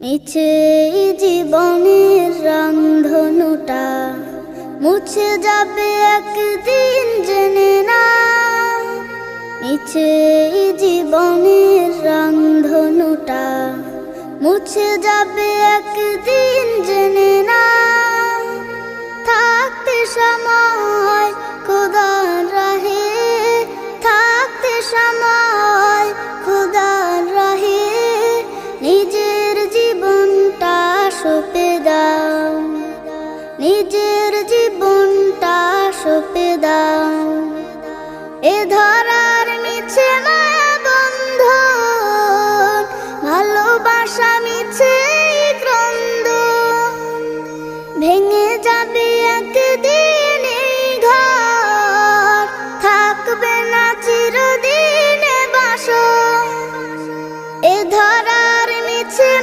মিছে জীবনের রংধনুটা মুছে যাবে একদিন জেনে না। মিছে জীবনের রংধনুটা মুছে যাবে একদিন জেনে না। থাকতে সময় খোদার রাহে, থাকতে সময় খোদার রাহে নিজের জীবনটা সঁপে দাও, নিজের